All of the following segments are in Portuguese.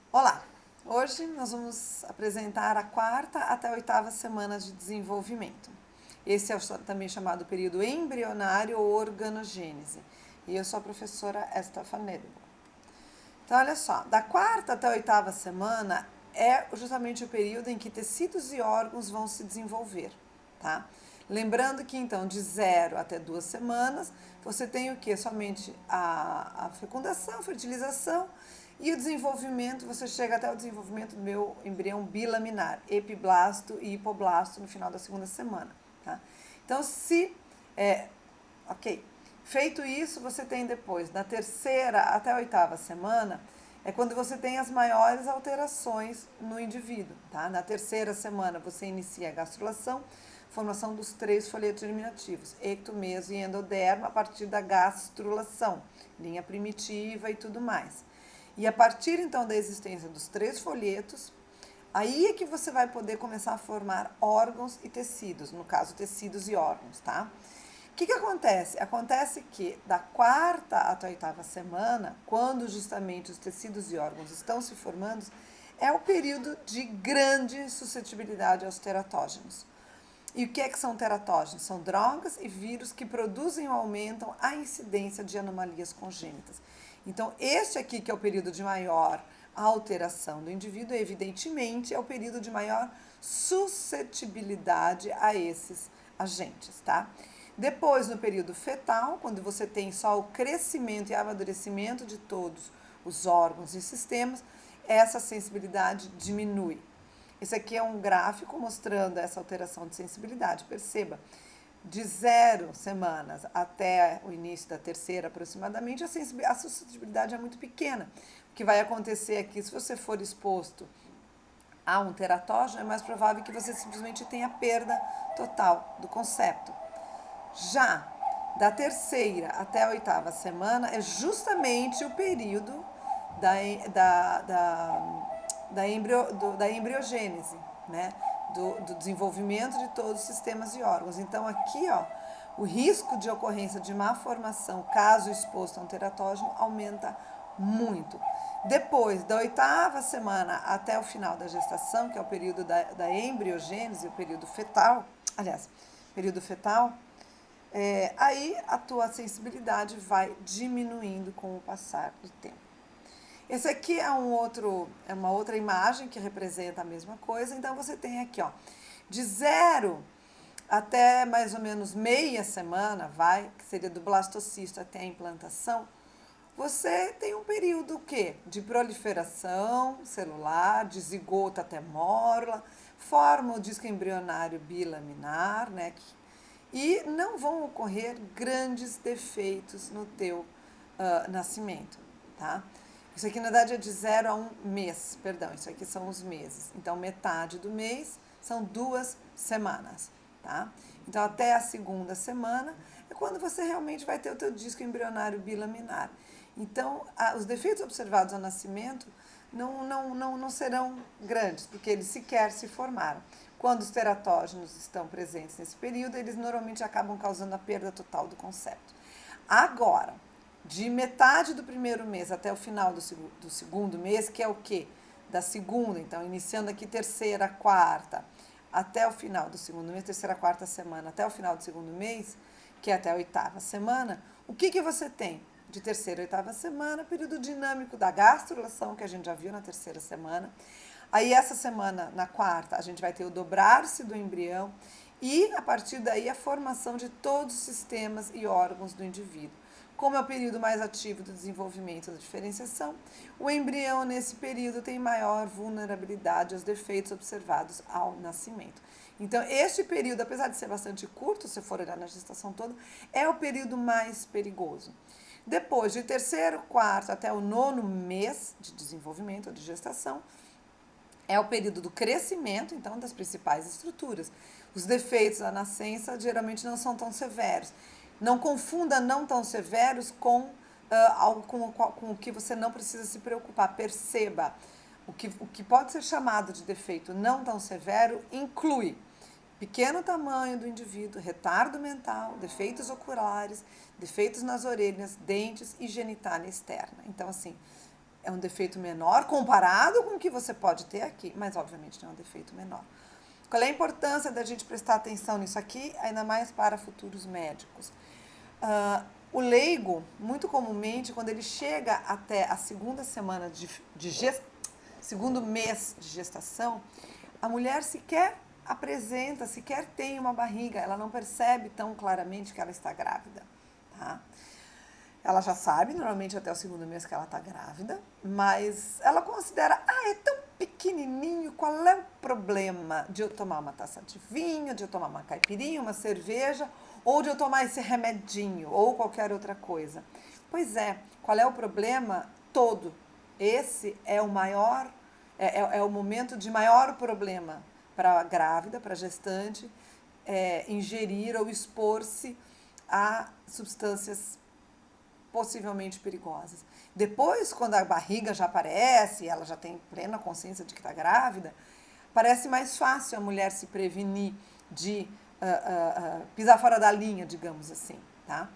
Olá! Hoje nós vamos apresentar a quarta até a oitava semana de desenvolvimento. Esse é também chamado período embrionário ou organogênese. E eu sou a professora Esther Fanedebo. Então, olha só, da quarta até a oitava semana é justamente o período em que tecidos e órgãos vão se desenvolver, tá? Lembrando que, então, de 0 até 2 semanas, você tem o que? Somente a fecundação, fertilização e o desenvolvimento, você chega até o desenvolvimento do meu embrião bilaminar, epiblasto e hipoblasto no final da segunda semana, tá? Então, ok. Feito isso, você tem depois, da terceira até a oitava semana, é quando você tem as maiores alterações no indivíduo, tá? Na terceira semana, você inicia a gastrulação, formação dos 3 folhetos germinativos, ecto, meso e endoderma, a partir da gastrulação, linha primitiva e tudo mais. E a partir, então, da existência dos 3 folhetos, aí é que você vai poder começar a formar órgãos e tecidos, no caso, tecidos e órgãos, tá? O que acontece? Acontece que da quarta até a oitava semana, quando justamente os tecidos e órgãos estão se formando, é o período de grande suscetibilidade aos teratógenos. E o que é que são teratógenos? São drogas e vírus que produzem ou aumentam a incidência de anomalias congênitas. Então, este aqui, que é o período de maior alteração do indivíduo, evidentemente é o período de maior suscetibilidade a esses agentes, tá? Depois, no período fetal, quando você tem só o crescimento e amadurecimento de todos os órgãos e sistemas, essa sensibilidade diminui. Esse aqui é um gráfico mostrando essa alteração de sensibilidade. Perceba, de 0 semanas até o início da terceira, aproximadamente, a suscetibilidade é muito pequena. O que vai acontecer aqui, se você for exposto a um teratógeno, é mais provável que você simplesmente tenha perda total do concepto. Já da terceira até a oitava semana é justamente o período da, da, da, da embriogênese, né? Do desenvolvimento de todos os sistemas e órgãos. Então, aqui, ó, o risco de ocorrência de má formação, caso exposto a um teratógeno, aumenta muito. Depois, da oitava semana até o final da gestação, que é o período da embriogênese, o período fetal, aliás, período fetal, aí a tua sensibilidade vai diminuindo com o passar do tempo. Esse aqui é uma outra imagem que representa a mesma coisa. Então você tem aqui, ó, de 0 até mais ou menos meia semana, que seria do blastocisto até a implantação, você tem um período o quê? De proliferação celular, de zigoto até mórula, forma o disco embrionário bilaminar, né? E não vão ocorrer grandes defeitos no teu nascimento, tá? Isso aqui, na verdade, é de 0 a 1 mês, perdão, isso aqui são os meses. Então, metade do mês são 2 semanas, tá? Então, até a segunda semana é quando você realmente vai ter o teu disco embrionário bilaminar. Então, os defeitos observados ao nascimento não serão grandes, porque eles sequer se formaram. Quando os teratógenos estão presentes nesse período, eles normalmente acabam causando a perda total do concepto. Agora, de metade do primeiro mês até o final do segundo mês, que é o quê? Da segunda, então, iniciando aqui terceira, quarta, até o final do segundo mês, terceira, quarta semana, até o final do segundo mês, que é até a oitava semana, o que você tem? De terceira a oitava semana, período dinâmico da gastrulação, que a gente já viu na terceira semana. Aí, essa semana, na quarta, a gente vai ter o dobrar-se do embrião e, a partir daí, a formação de todos os sistemas e órgãos do indivíduo. Como é o período mais ativo do desenvolvimento da diferenciação, o embrião, nesse período, tem maior vulnerabilidade aos defeitos observados ao nascimento. Então, este período, apesar de ser bastante curto, se for olhar na gestação toda, é o período mais perigoso. Depois, de terceiro, quarto até o 9º mês de desenvolvimento, de gestação, é o período do crescimento, então, das principais estruturas. Os defeitos da nascença geralmente não são tão severos. Não confunda não tão severos com algo com o que você não precisa se preocupar. Perceba, o que pode ser chamado de defeito não tão severo inclui pequeno tamanho do indivíduo, retardo mental, defeitos oculares, defeitos nas orelhas, dentes e genitália externa. Então, assim, é um defeito menor comparado com o que você pode ter aqui, mas obviamente é um defeito menor. Qual é a importância da gente prestar atenção nisso aqui, ainda mais para futuros médicos? O leigo, muito comumente, quando ele chega até a segunda semana segundo mês de gestação, a mulher sequer apresenta, sequer tem uma barriga, ela não percebe tão claramente que ela está grávida, tá? Ela já sabe, normalmente até o segundo mês que ela está grávida, mas ela considera, é tão pequenininho, qual é o problema de eu tomar uma taça de vinho, de eu tomar uma caipirinha, uma cerveja, ou de eu tomar esse remedinho, ou qualquer outra coisa? Pois é, qual é o problema? Todo. Esse é o maior, é o momento de maior problema para a grávida, para a gestante, ingerir ou expor-se a substâncias possivelmente perigosas. Depois, quando a barriga já aparece, ela já tem plena consciência de que está grávida, parece mais fácil a mulher se prevenir de pisar fora da linha, digamos assim, tá?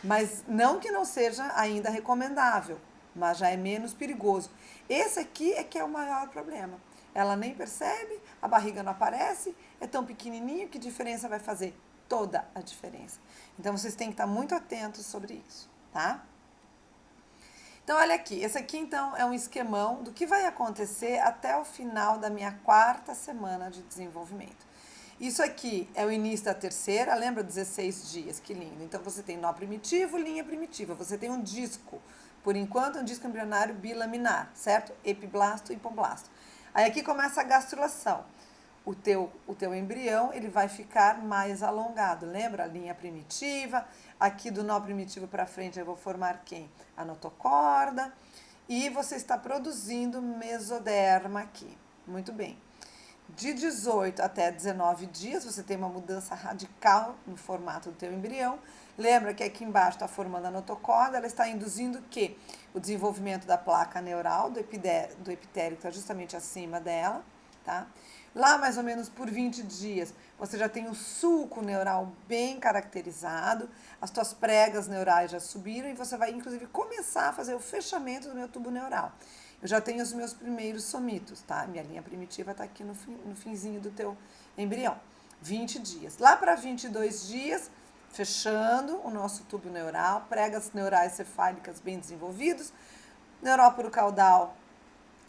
Mas não que não seja ainda recomendável, mas já é menos perigoso. Esse aqui é que é o maior problema. Ela nem percebe, a barriga não aparece, é tão pequenininho, que diferença vai fazer? Toda a diferença. Então, vocês têm que estar muito atentos sobre isso, tá? Então, olha aqui. Esse aqui, então, é um esquemão do que vai acontecer até o final da minha 4ª semana de desenvolvimento. Isso aqui é o início da 3ª, lembra? 16 dias, que lindo. Então, você tem nó primitivo, linha primitiva. Você tem um disco, por enquanto, um disco embrionário bilaminar, certo? Epiblasto e hipoblasto. Aí aqui começa a gastrulação. O teu embrião, ele vai ficar mais alongado, lembra? A linha primitiva, aqui do nó primitivo para frente eu vou formar quem? A notocorda, e você está produzindo mesoderma aqui. Muito bem. De 18 até 19 dias, você tem uma mudança radical no formato do teu embrião. Lembra que aqui embaixo está formando a notocorda, ela está induzindo o quê? O desenvolvimento da placa neural, do epitélio que está justamente acima dela, tá? Lá, mais ou menos por 20 dias, você já tem o sulco neural bem caracterizado, as tuas pregas neurais já subiram e você vai, inclusive, começar a fazer o fechamento do meu tubo neural. Eu já tenho os meus primeiros somitos, tá? Minha linha primitiva está aqui no finzinho do teu embrião. 20 dias. Lá para 22 dias, fechando o nosso tubo neural, pregas neurais cefálicas bem desenvolvidos, neuróporo caudal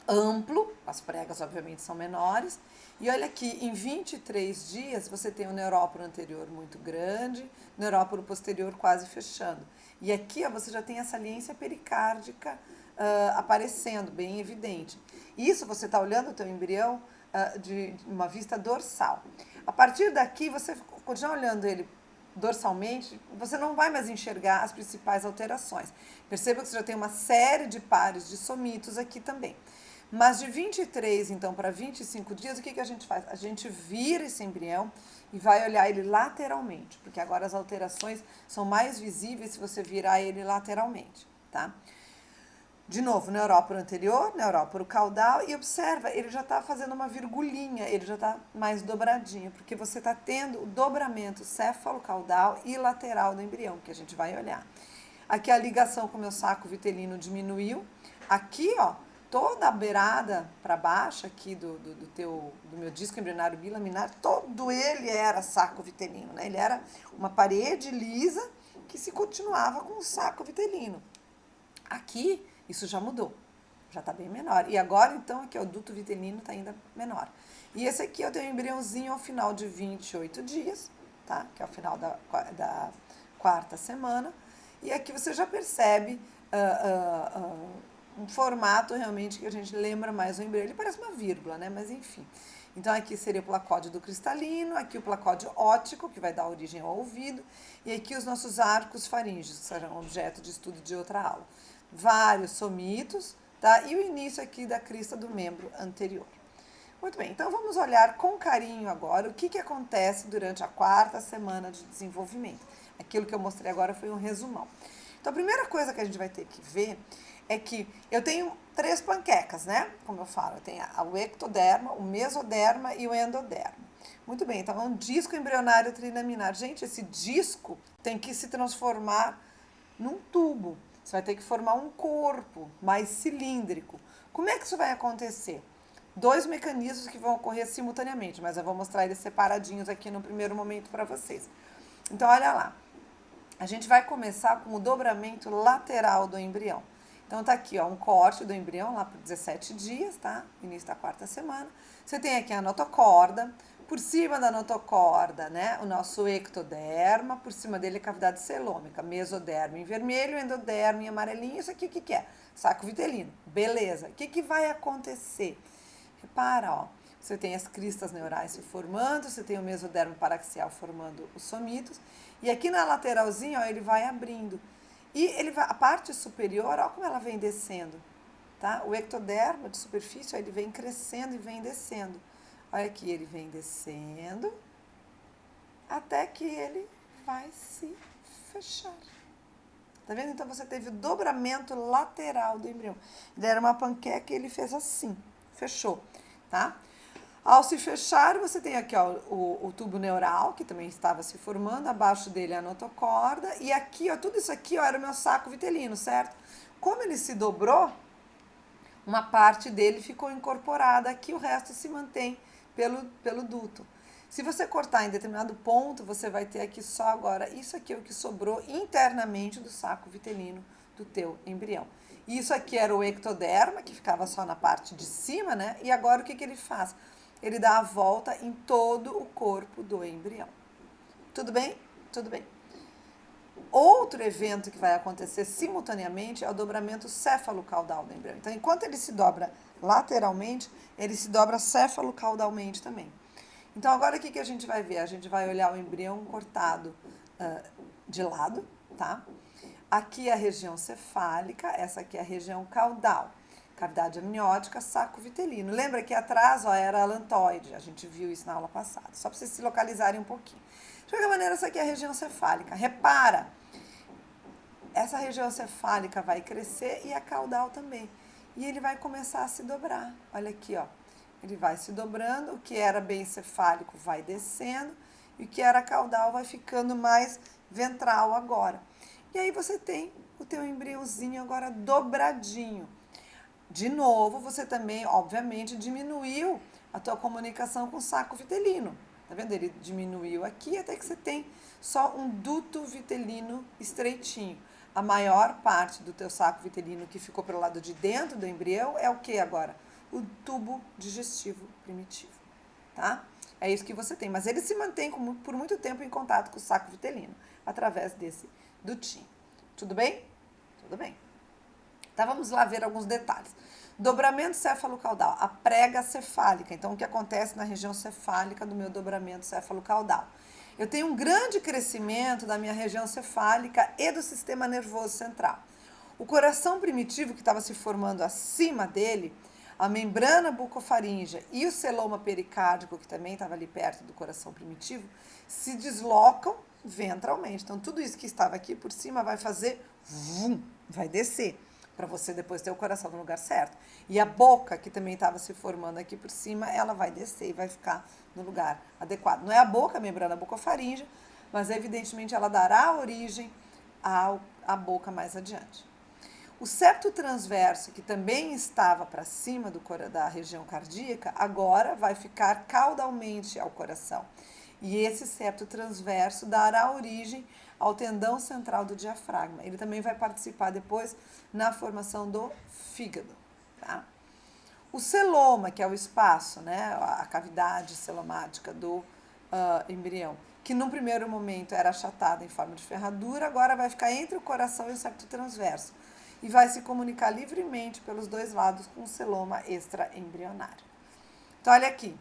amplo, as pregas obviamente são menores, e olha aqui, em 23 dias você tem o neuróporo anterior muito grande, neuróporo posterior quase fechando. E aqui ó, você já tem a saliência pericárdica aparecendo, bem evidente. Isso você está olhando o teu embrião de uma vista dorsal. A partir daqui, você continua olhando ele dorsalmente, você não vai mais enxergar as principais alterações. Perceba que você já tem uma série de pares de somitos aqui também. Mas de 23, então, para 25 dias, o que a gente faz? A gente vira esse embrião e vai olhar ele lateralmente, porque agora as alterações são mais visíveis se você virar ele lateralmente, tá? De novo, neuróporo anterior, neuróporo caudal, e observa, ele já está fazendo uma virgulinha, ele já está mais dobradinho, porque você está tendo o dobramento céfalo-caudal e lateral do embrião, que a gente vai olhar. Aqui a ligação com o meu saco vitelino diminuiu. Aqui, ó, toda a beirada para baixo aqui do meu disco embrionário bilaminar, todo ele era saco vitelino, né? Ele era uma parede lisa que se continuava com o saco vitelino. Aqui, isso já mudou, já está bem menor. E agora, então, aqui ó, o duto vitelino está ainda menor. E esse aqui eu tenho um embriãozinho ao final de 28 dias, tá? Que é o final da 4ª semana. E aqui você já percebe um formato realmente que a gente lembra mais do embrião. Ele parece uma vírgula, né? Mas enfim. Então, aqui seria o placódio cristalino, aqui o placódio óptico, que vai dar origem ao ouvido, e aqui os nossos arcos faríngeos, que serão objeto de estudo de outra aula. Vários somitos, tá? E o início aqui da crista do membro anterior. Muito bem, então vamos olhar com carinho agora o que acontece durante a 4ª semana de desenvolvimento. Aquilo que eu mostrei agora foi um resumão. Então, a primeira coisa que a gente vai ter que ver é que eu tenho 3 panquecas, né? Como eu falo, eu tenho o ectoderma, o mesoderma e o endoderma. Muito bem, então é um disco embrionário trilaminar. Gente, esse disco tem que se transformar num tubo. Você vai ter que formar um corpo mais cilíndrico. Como é que isso vai acontecer? Dois mecanismos que vão ocorrer simultaneamente, mas eu vou mostrar eles separadinhos aqui no primeiro momento para vocês. Então, olha lá. A gente vai começar com o dobramento lateral do embrião. Então, tá aqui, ó, um corte do embrião lá por 17 dias, tá? Início da quarta semana. Você tem aqui a notocorda. Por cima da notocorda, né, o nosso ectoderma, por cima dele a cavidade celômica, mesoderma em vermelho, endoderma em amarelinho, isso aqui o que, que é? Saco vitelino. Beleza. O que, que vai acontecer? Repara, ó, você tem as cristas neurais se formando, você tem o mesodermo paraxial formando os somitos, e aqui na lateralzinha, ó, ele vai abrindo. E ele vai, a parte superior, ó como ela vem descendo, tá? O ectoderma de superfície, ó, ele vem crescendo e vem descendo. Olha aqui, ele vem descendo até que ele vai se fechar. Tá vendo? Então, você teve o dobramento lateral do embrião. Ele era uma panqueca e ele fez assim, fechou, tá? Ao se fechar, você tem aqui ó, o tubo neural, que também estava se formando, abaixo dele a notocorda, e aqui, ó, tudo isso aqui ó, era o meu saco vitelino, certo? Como ele se dobrou, uma parte dele ficou incorporada aqui, o resto se mantém pelo duto. Se você cortar em determinado ponto, você vai ter aqui só agora, isso aqui é o que sobrou internamente do saco vitelino do teu embrião. Isso aqui era o ectoderma, que ficava só na parte de cima, né? E agora o que, que ele faz? Ele dá a volta em todo o corpo do embrião. Tudo bem? Tudo bem. Outro evento que vai acontecer simultaneamente é o dobramento céfalo-caudal do embrião. Então, enquanto ele se dobra lateralmente, ele se dobra céfalo-caudalmente também. Então, agora o que a gente vai ver? A gente vai olhar o embrião cortado de lado, tá? Aqui é a região cefálica, essa aqui é a região caudal. Cavidade amniótica, saco vitelino. Lembra que atrás ó, era alantoide, a gente viu isso na aula passada, só para vocês se localizarem um pouquinho. De qualquer maneira, essa aqui é a região cefálica. Repara, essa região cefálica vai crescer e a caudal também. E ele vai começar a se dobrar. Olha aqui, ó. Ele vai se dobrando, o que era bem cefálico vai descendo e o que era caudal vai ficando mais ventral agora. E aí você tem o teu embriãozinho agora dobradinho. De novo, você também, obviamente, diminuiu a tua comunicação com o saco vitelino. Tá vendo? Ele diminuiu aqui até que você tem só um duto vitelino estreitinho. A maior parte do teu saco vitelino que ficou pelo lado de dentro do embrião é o que agora? O tubo digestivo primitivo, tá? É isso que você tem. Mas ele se mantém por muito tempo em contato com o saco vitelino, através desse dutinho. Tudo bem? Tudo bem. Então, vamos lá ver alguns detalhes. Dobramento céfalo-caudal, a prega cefálica. Então, o que acontece na região cefálica do meu dobramento céfalo-caudal? Eu tenho um grande crescimento da minha região cefálica e do sistema nervoso central. O coração primitivo que estava se formando acima dele, a membrana bucofaríngea e o celoma pericárdico, que também estava ali perto do coração primitivo, se deslocam ventralmente. Então, tudo isso que estava aqui por cima vai fazer, vai descer, para você depois ter o coração no lugar certo. E a boca, que também estava se formando aqui por cima, ela vai descer e vai ficar no lugar adequado. Não é a boca, a membrana bucofaríngea, mas evidentemente ela dará origem à boca mais adiante. O septo transverso, que também estava para cima da região cardíaca, agora vai ficar caudalmente ao coração. E esse septo transverso dará origem ao tendão central do diafragma. Ele também vai participar depois na formação do fígado, tá? O celoma, que é o espaço, né, a cavidade celomática do embrião, que num primeiro momento era achatada em forma de ferradura, agora vai ficar entre o coração e o septo transverso e vai se comunicar livremente pelos dois lados com o celoma extraembrionário. Então, olha aqui.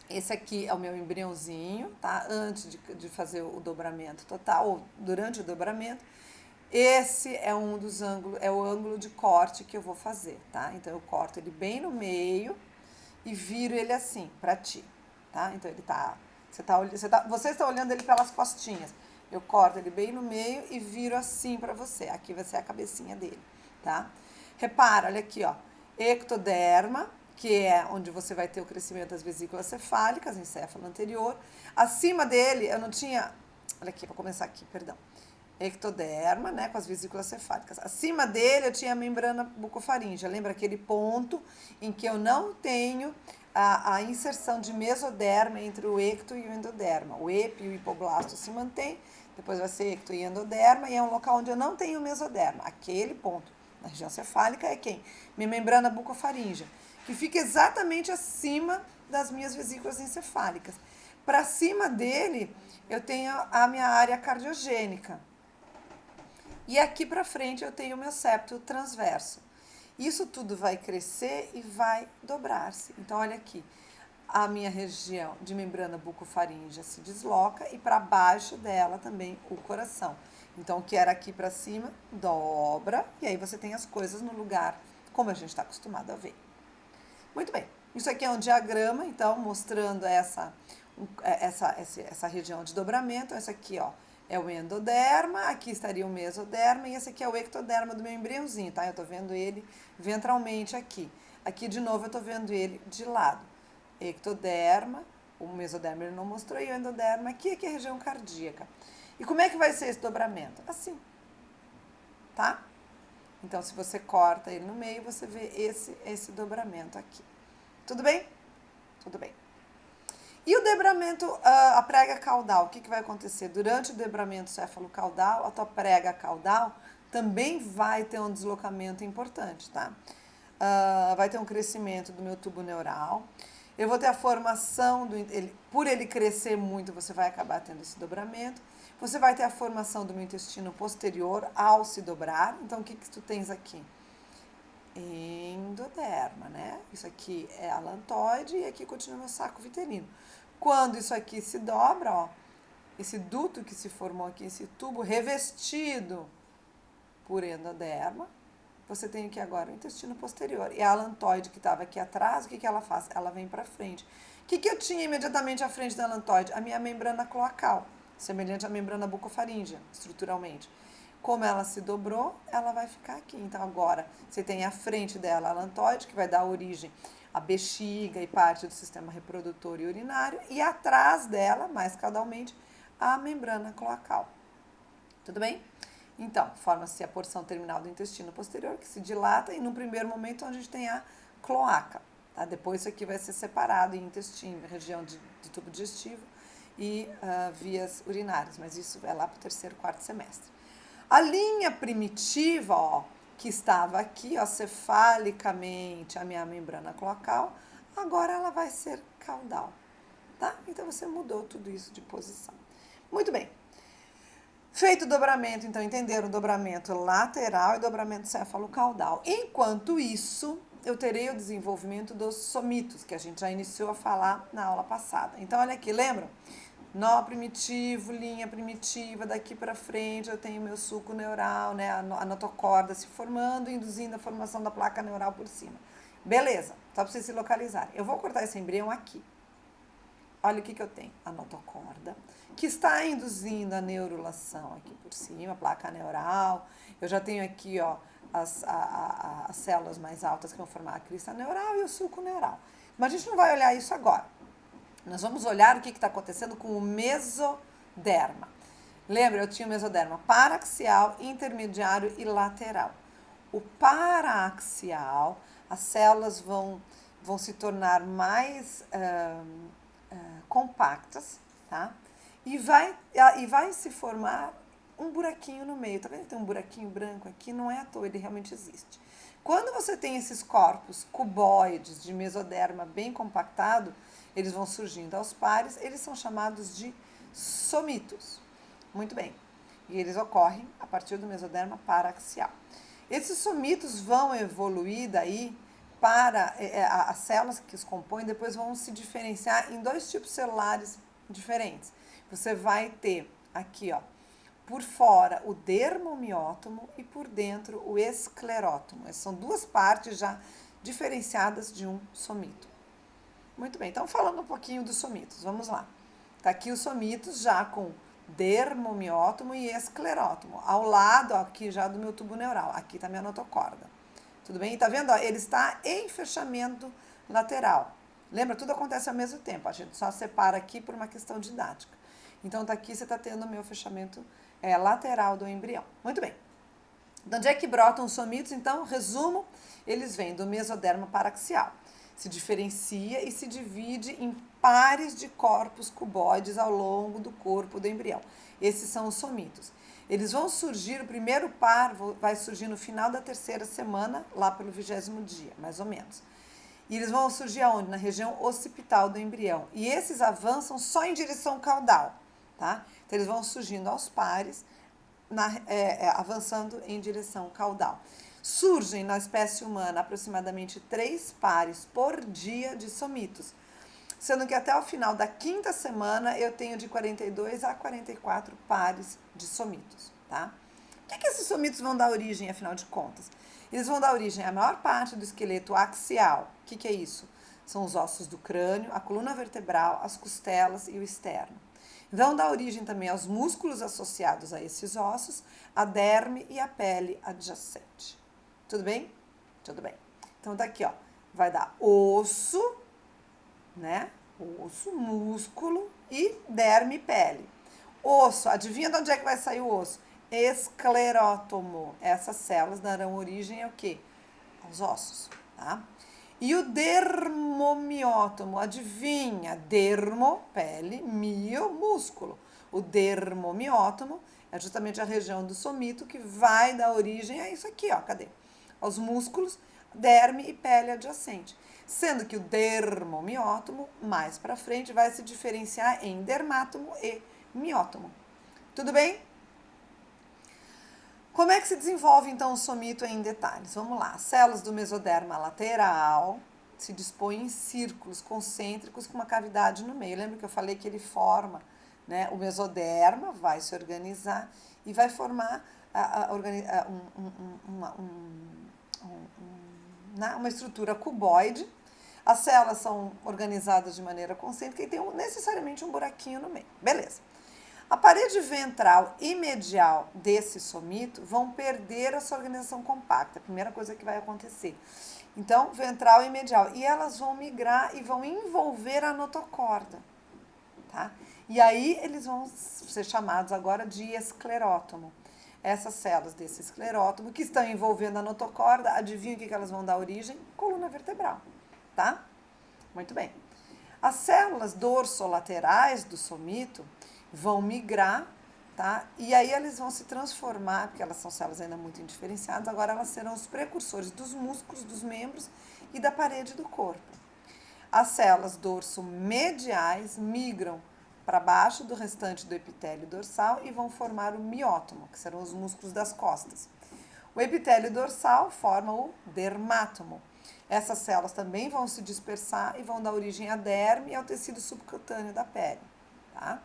Esse aqui é o meu embriãozinho, tá? Antes de fazer o dobramento total, ou durante o dobramento. Esse é um dos ângulos, é o ângulo de corte que eu vou fazer, tá? Então, eu corto ele bem no meio e viro ele assim, pra ti, tá? Então, ele tá... Você está olhando ele pelas costinhas. Eu corto ele bem no meio e viro assim pra você. Aqui vai ser a cabecinha dele, tá? Repara, olha aqui, ó. Ectoderma, que é onde você vai ter o crescimento das vesículas cefálicas, encéfalo anterior. Acima dele, eu não tinha... Olha aqui, vou começar aqui, perdão. ectoderma, né, com as vesículas cefálicas. Acima dele eu tinha a membrana bucofaríngea. Lembra aquele ponto em que eu não tenho a inserção de mesoderma entre o ecto e o endoderma. O epi e o hipoblasto se mantém, depois vai ser ecto e endoderma, e é um local onde eu não tenho mesoderma. Aquele ponto na região cefálica é quem? Minha membrana bucofaríngea, que fica exatamente acima das minhas vesículas encefálicas. Para cima dele, eu tenho a minha área cardiogênica. E aqui para frente eu tenho o meu septo transverso. Isso tudo vai crescer e vai dobrar-se. Então, olha aqui, a minha região de membrana bucofaríngea se desloca e para baixo dela também o coração. Então, o que era aqui para cima, dobra, e aí você tem as coisas no lugar como a gente está acostumado a ver. Muito bem, isso aqui é um diagrama, então, mostrando essa região de dobramento. Essa aqui, ó, é o endoderma, aqui estaria o mesoderma, e esse aqui é o ectoderma do meu embriãozinho, tá? Eu tô vendo ele ventralmente aqui. Aqui, de novo, eu tô vendo ele de lado. Ectoderma, o mesoderma ele não mostrou, e o endoderma aqui é a região cardíaca. E como é que vai ser esse dobramento? Assim, tá? Então, se você corta ele no meio, você vê esse dobramento aqui. Tudo bem? Tudo bem. E o dobramento, a prega caudal, o que vai acontecer? Durante o dobramento céfalo-caudal, a tua prega caudal também vai ter um deslocamento importante, tá? Vai ter um crescimento do meu tubo neural. Eu vou ter a formação, por ele crescer muito, você vai acabar tendo esse dobramento. Você vai ter a formação do meu intestino posterior ao se dobrar. Então, o que tu tens aqui? Endoderma, né? Isso aqui é alantoide e aqui continua meu saco vitelino. Quando isso aqui se dobra, ó, esse duto que se formou aqui, esse tubo revestido por endoderma, você tem aqui agora o intestino posterior. E a alantoide que estava aqui atrás, o que ela faz? Ela vem para frente. O que eu tinha imediatamente à frente da alantoide? A minha membrana cloacal, semelhante à membrana bucofaríngea, estruturalmente. Como ela se dobrou, ela vai ficar aqui. Então, agora, você tem à frente dela a alantoide, que vai dar origem à bexiga e parte do sistema reprodutor e urinário, e atrás dela, mais caudalmente, a membrana cloacal. Tudo bem? Então, forma-se a porção terminal do intestino posterior, que se dilata, e no primeiro momento a gente tem a cloaca. Tá? Depois isso aqui vai ser separado em intestino, região de tubo digestivo e vias urinárias, mas isso é lá para o terceiro, quarto semestre. A linha primitiva, ó, que estava aqui, ó, cefalicamente, a minha membrana cloacal, agora ela vai ser caudal, tá? Então, você mudou tudo isso de posição. Muito bem. Feito o dobramento, então, entenderam o dobramento lateral e dobramento céfalo-caudal. Enquanto isso, eu terei o desenvolvimento dos somitos, que a gente já iniciou a falar na aula passada. Então, olha aqui, lembram? Nó primitivo, linha primitiva, daqui para frente eu tenho meu sulco neural, né, a notocorda se formando, induzindo a formação da placa neural por cima. Beleza, só para vocês se localizarem. Eu vou cortar esse embrião aqui. Olha o que eu tenho, a notocorda, que está induzindo a neurulação aqui por cima, a placa neural. Eu já tenho aqui, ó, as células mais altas que vão formar a crista neural e o sulco neural. Mas a gente não vai olhar isso agora. Nós vamos olhar o que está acontecendo com o mesoderma. Lembra, eu tinha o mesoderma paraxial, intermediário e lateral. O paraxial, as células vão se tornar mais compactas, tá? E vai se formar um buraquinho no meio. Tá vendo que tem um buraquinho branco aqui? Não é à toa, ele realmente existe. Quando você tem esses corpos cuboides de mesoderma bem compactado, eles vão surgindo aos pares, eles são chamados de somitos. Muito bem. E eles ocorrem a partir do mesoderma paraxial. Esses somitos vão evoluir daí para as células que os compõem, depois vão se diferenciar em dois tipos celulares diferentes. Você vai ter aqui, ó, por fora o dermomiótomo e por dentro o esclerótomo. Essas são duas partes já diferenciadas de um somito. Muito bem, então falando um pouquinho dos somitos, vamos lá. Tá aqui os somitos já com dermomiótomo e esclerótomo, ao lado aqui já do meu tubo neural. Aqui tá minha notocorda. Tudo bem? Tá vendo? Ó, ele está em fechamento lateral. Lembra? Tudo acontece ao mesmo tempo. A gente só separa aqui por uma questão didática. Então, tá aqui você tá tendo o meu fechamento lateral do embrião. Muito bem. De onde é que brotam os somitos? Então, resumo, eles vêm do mesoderma paraxial. Se diferencia e se divide em pares de corpos cuboides ao longo do corpo do embrião. Esses são os somitos. Eles vão surgir, o primeiro par vai surgir no final da terceira semana, lá pelo 20º dia, mais ou menos. E eles vão surgir aonde? Na região occipital do embrião. E esses avançam só em direção caudal, tá? Então, eles vão surgindo aos pares, avançando em direção caudal. Surgem na espécie humana aproximadamente 3 pares por dia de somitos, sendo que até o final da 5ª semana eu tenho de 42 a 44 pares de somitos, tá? O que esses somitos vão dar origem, afinal de contas? Eles vão dar origem à maior parte do esqueleto axial. O que é isso? São os ossos do crânio, a coluna vertebral, as costelas e o externo. Vão dar origem também aos músculos associados a esses ossos, a derme e a pele adjacente. Tudo bem? Tudo bem. Então, daqui, ó, vai dar osso, né? Osso, músculo e derme e pele. Osso, adivinha de onde é que vai sair o osso? Esclerótomo. Essas células darão origem ao quê? Aos ossos, tá? E o dermomiótomo, adivinha? Dermo, pele, mio, músculo. O dermomiótomo é justamente a região do somito que vai dar origem a isso aqui, ó, cadê? Aos músculos, derme e pele adjacente. Sendo que o dermomiótomo, mais para frente, vai se diferenciar em dermátomo e miótomo. Tudo bem? Como é que se desenvolve, então, o somito em detalhes? Vamos lá. As células do mesoderma lateral se dispõem em círculos concêntricos com uma cavidade no meio. Lembra que eu falei que ele forma, né? O mesoderma vai se organizar e vai formar uma estrutura cuboide. As células são organizadas de maneira concêntrica e tem necessariamente um buraquinho no meio. Beleza. A parede ventral e medial desse somito vão perder a sua organização compacta, a primeira coisa que vai acontecer. Então, ventral e medial. E elas vão migrar e vão envolver a notocorda, tá? E aí eles vão ser chamados agora de esclerótomo. Essas células desse esclerótomo que estão envolvendo a notocorda, adivinha o que elas vão dar origem? Coluna vertebral, tá? Muito bem. As células dorsolaterais do somito vão migrar, tá? E aí eles vão se transformar, porque elas são células ainda muito indiferenciadas, agora elas serão os precursores dos músculos, dos membros e da parede do corpo. As células dorsomediais migram para baixo do restante do epitélio dorsal e vão formar o miótomo, que serão os músculos das costas. O epitélio dorsal forma o dermátomo. Essas células também vão se dispersar e vão dar origem à derme e ao tecido subcutâneo da pele, tá?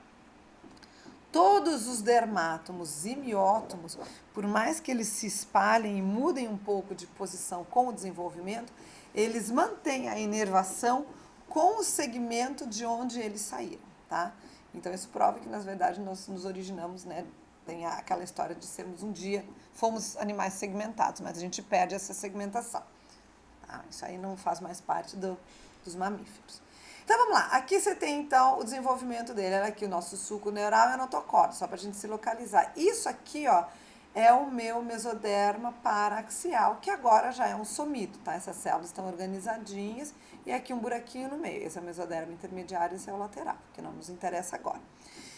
Todos os dermátomos e miótomos, por mais que eles se espalhem e mudem um pouco de posição com o desenvolvimento, eles mantêm a inervação com o segmento de onde eles saíram, tá? Então, isso prova que, na verdade, nós nos originamos, né? Tem aquela história de sermos um dia, fomos animais segmentados, mas a gente perde essa segmentação. Tá? Isso aí não faz mais parte dos mamíferos. Então, vamos lá. Aqui você tem, então, o desenvolvimento dele. Olha aqui, o nosso sulco neural e a notocorda, só para a gente se localizar. Isso aqui, ó, é o meu mesoderma paraxial, que agora já é um somito, tá? Essas células estão organizadinhas e aqui um buraquinho no meio. Esse é o mesoderma intermediário, esse é o lateral, que não nos interessa agora.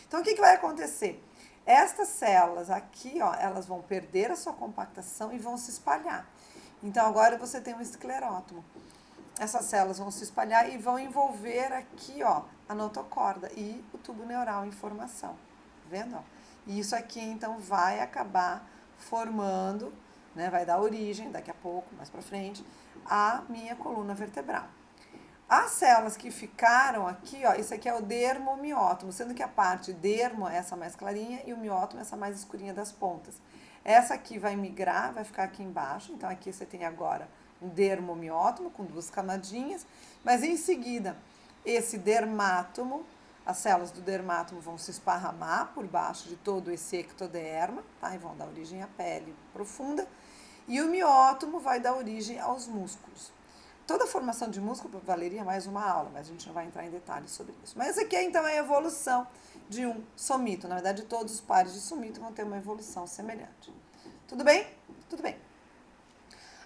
Então, o que vai acontecer? Estas células aqui, ó, elas vão perder a sua compactação e vão se espalhar. Então, agora você tem um esclerótomo. Essas células vão se espalhar e vão envolver aqui, ó, a notocorda e o tubo neural em formação. Tá vendo? E isso aqui, então, vai acabar formando, né, vai dar origem, daqui a pouco, mais pra frente, à minha coluna vertebral. As células que ficaram aqui, ó, isso aqui é o dermomiótomo, sendo que a parte dermo é essa mais clarinha e o miótomo é essa mais escurinha das pontas. Essa aqui vai migrar, vai ficar aqui embaixo, então aqui você tem agora um dermomiótomo com 2 camadinhas, mas em seguida esse dermátomo, as células do dermátomo vão se esparramar por baixo de todo esse ectoderma, tá? E vão dar origem à pele profunda, e o miótomo vai dar origem aos músculos. toda a formação de músculo valeria mais uma aula, mas a gente não vai entrar em detalhes sobre isso. Mas essa aqui é, então, a evolução de um somito. Na verdade, todos os pares de somito vão ter uma evolução semelhante. Tudo bem? Tudo bem.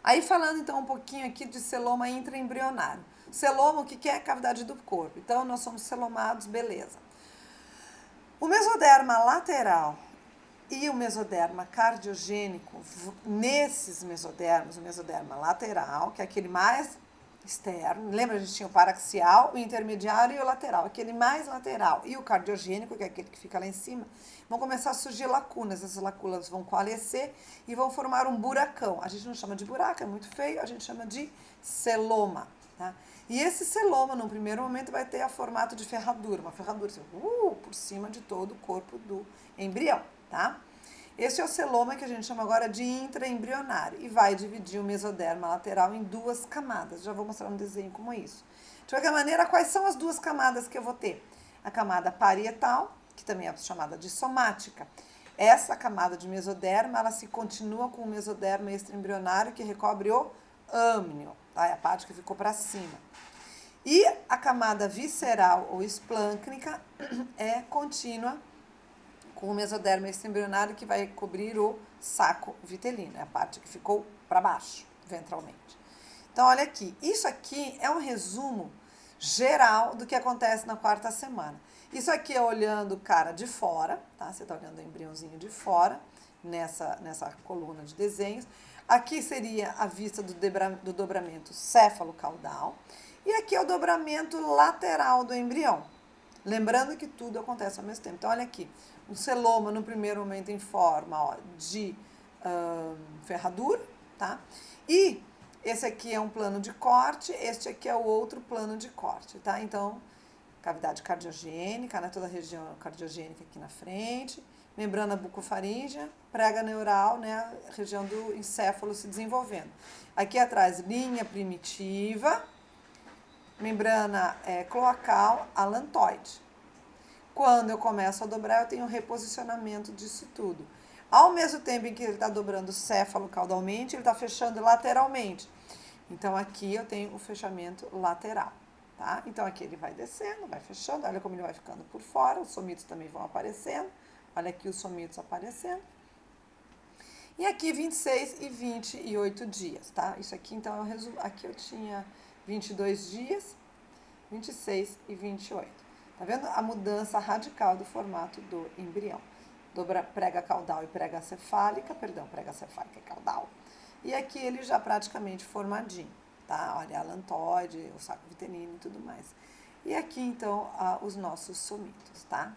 Aí, falando, então, um pouquinho aqui de celoma intraembrionário. Celoma, o que é a cavidade do corpo? Então, nós somos celomados, beleza. O mesoderma lateral e o mesoderma cardiogênico, nesses mesodermas, o mesoderma lateral, que é aquele mais externo, lembra, a gente tinha o paraxial, o intermediário e o lateral, aquele mais lateral, e o cardiogênico, que é aquele que fica lá em cima, vão começar a surgir lacunas, essas lacunas vão coalescer e vão formar um buracão. A gente não chama de buraco, é muito feio, a gente chama de celoma, tá? E esse celoma, no primeiro momento, vai ter a formato de ferradura, uma ferradura assim, por cima de todo o corpo do embrião, tá? Esse é o celoma que a gente chama agora de intraembrionário e vai dividir o mesoderma lateral em duas camadas. Já vou mostrar um desenho como é isso. De qualquer maneira, quais são as duas camadas que eu vou ter? A camada parietal, que também é chamada de somática. Essa camada de mesoderma, ela se continua com o mesoderma extraembrionário que recobre o âmnio, tá? É a parte que ficou para cima. E a camada visceral ou esplâncnica é contínua com o mesoderma extraembrionário que vai cobrir o saco vitelino, é a parte que ficou para baixo, ventralmente. Então, olha aqui, isso aqui é um resumo geral do que acontece na quarta semana. Isso aqui é olhando o cara de fora, tá? Você está olhando o embriãozinho de fora, nessa coluna de desenhos. Aqui seria a vista do dobramento céfalo-caudal. E aqui é o dobramento lateral do embrião. Lembrando que tudo acontece ao mesmo tempo. Então, olha aqui, o celoma no primeiro momento em forma de ferradura, tá? E esse aqui é um plano de corte, este aqui é o outro plano de corte, tá? Então, cavidade cardiogênica, né? Toda a região cardiogênica aqui na frente, membrana bucofaríngea, prega neural, né? A região do encéfalo se desenvolvendo. Aqui atrás, linha primitiva, membrana cloacal, alantoide. Quando eu começo a dobrar, eu tenho um reposicionamento disso tudo. Ao mesmo tempo em que ele está dobrando céfalo-caudalmente, ele está fechando lateralmente. Então, aqui eu tenho o fechamento lateral, tá? Então, aqui ele vai descendo, vai fechando, olha como ele vai ficando por fora, os somitos também vão aparecendo, olha aqui os somitos aparecendo. E aqui 26 e 28 dias, tá? Isso aqui, então, é o resumo. Aqui eu tinha 22 dias, 26 e 28. Tá vendo a mudança radical do formato do embrião? Prega caudal e prega cefálica, prega cefálica e caudal. E aqui ele já praticamente formadinho, tá? Olha, a alantoide, o saco vitelino e tudo mais. E aqui, então, os nossos somitos, tá?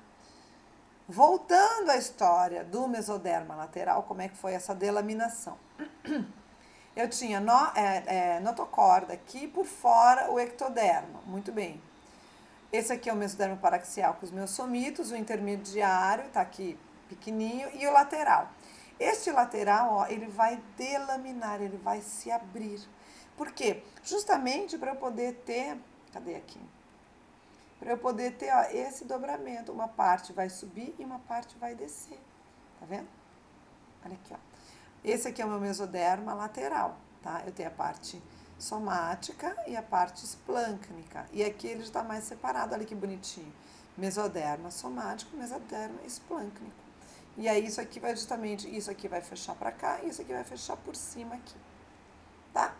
Voltando à história do mesoderma lateral, como é que foi essa delaminação? Eu tinha notocorda aqui, por fora o ectoderma, muito bem. Esse aqui é o mesoderma paraxial com os meus somitos, o intermediário está aqui pequenininho e o lateral. Este lateral, ó, ele vai delaminar, ele vai se abrir. Por quê? Justamente para eu poder ter, cadê aqui? Para eu poder ter, ó, esse dobramento, uma parte vai subir e uma parte vai descer. Tá vendo? Olha aqui, ó. Esse aqui é o meu mesoderma lateral, tá? Eu tenho a parte somática e a parte esplâncnica. E aqui ele está mais separado, olha que bonitinho. Mesoderma somático, mesoderma esplâncnico. E aí isso aqui vai justamente, isso aqui vai fechar para cá e isso aqui vai fechar por cima aqui, tá?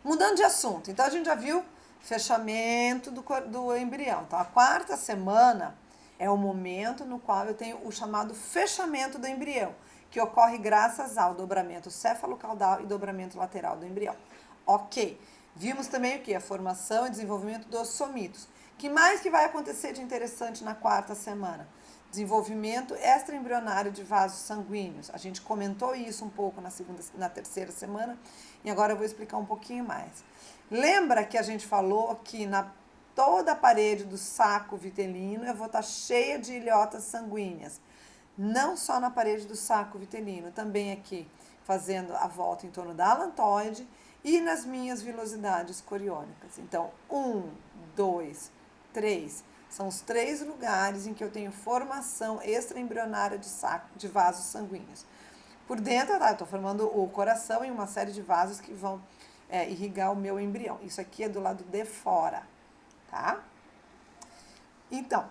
Mudando de assunto, então a gente já viu fechamento do embrião. Então a quarta semana é o momento no qual eu tenho o chamado fechamento do embrião, que ocorre graças ao dobramento céfalo-caudal e dobramento lateral do embrião. Ok. Vimos também o que? A formação e desenvolvimento dos somitos. O que mais que vai acontecer de interessante na quarta semana? Desenvolvimento extraembrionário de vasos sanguíneos. A gente comentou isso um pouco na terceira semana e agora eu vou explicar um pouquinho mais. Lembra que a gente falou que toda a parede do saco vitelino eu vou estar cheia de ilhotas sanguíneas. Não só na parede do saco vitelino, também aqui fazendo a volta em torno da alantoide e nas minhas vilosidades coriônicas. Então, 1, 2, 3, são os 3 lugares em que eu tenho formação extraembrionária de vasos sanguíneos. Por dentro, tá, eu estou formando o coração e uma série de vasos que vão irrigar o meu embrião. Isso aqui é do lado de fora, tá? Então,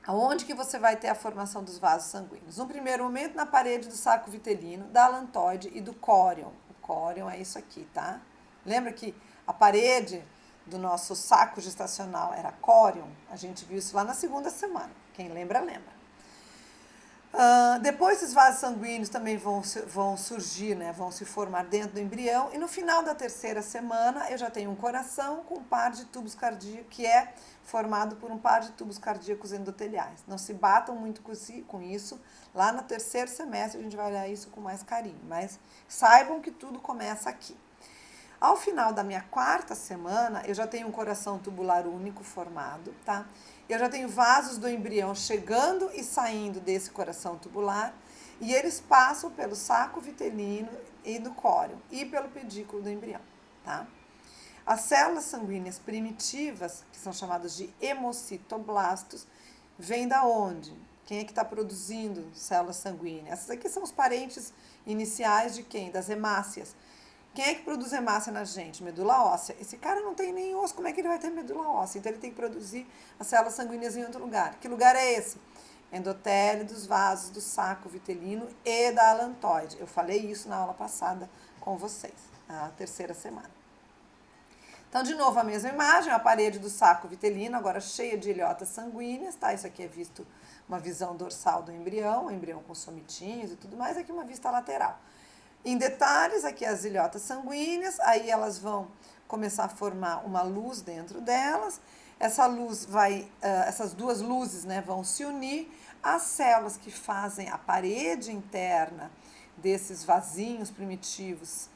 aonde que você vai ter a formação dos vasos sanguíneos? No primeiro momento, na parede do saco vitelino, da alantoide e do córion. O córion é isso aqui, tá? Lembra que a parede do nosso saco gestacional era córion? A gente viu isso lá na segunda semana. Quem lembra, lembra. Depois os vasos sanguíneos também vão surgir, né? Vão se formar dentro do embrião. E no final da terceira semana, eu já tenho um coração com um par de tubos cardíacos, que é formado por um par de tubos cardíacos endoteliais. Não se batam muito com isso. Lá no terceiro semestre a gente vai olhar isso com mais carinho. Mas saibam que tudo começa aqui. Ao final da minha quarta semana, eu já tenho um coração tubular único formado, tá? Eu já tenho vasos do embrião chegando e saindo desse coração tubular e eles passam pelo saco vitelino e do córion e pelo pedículo do embrião, tá? As células sanguíneas primitivas, que são chamadas de hemocitoblastos, vêm da onde? Quem é que está produzindo células sanguíneas? Essas aqui são os parentes iniciais de quem? Das hemácias. Quem é que produz hemácia na gente? Medula óssea. Esse cara não tem nem osso, como é que ele vai ter medula óssea? Então ele tem que produzir as células sanguíneas em outro lugar. Que lugar é esse? Endotélio dos vasos do saco vitelino e da alantoide. Eu falei isso na aula passada com vocês, na terceira semana. Então, de novo, a mesma imagem, a parede do saco vitelino, agora cheia de ilhotas sanguíneas, tá? Isso aqui é visto uma visão dorsal do embrião, o embrião com somitinhos e tudo mais, aqui uma vista lateral. Em detalhes, aqui as ilhotas sanguíneas, aí elas vão começar a formar uma luz dentro delas. Essa luz essas duas luzes, né, vão se unir. As células que fazem a parede interna desses vasinhos primitivos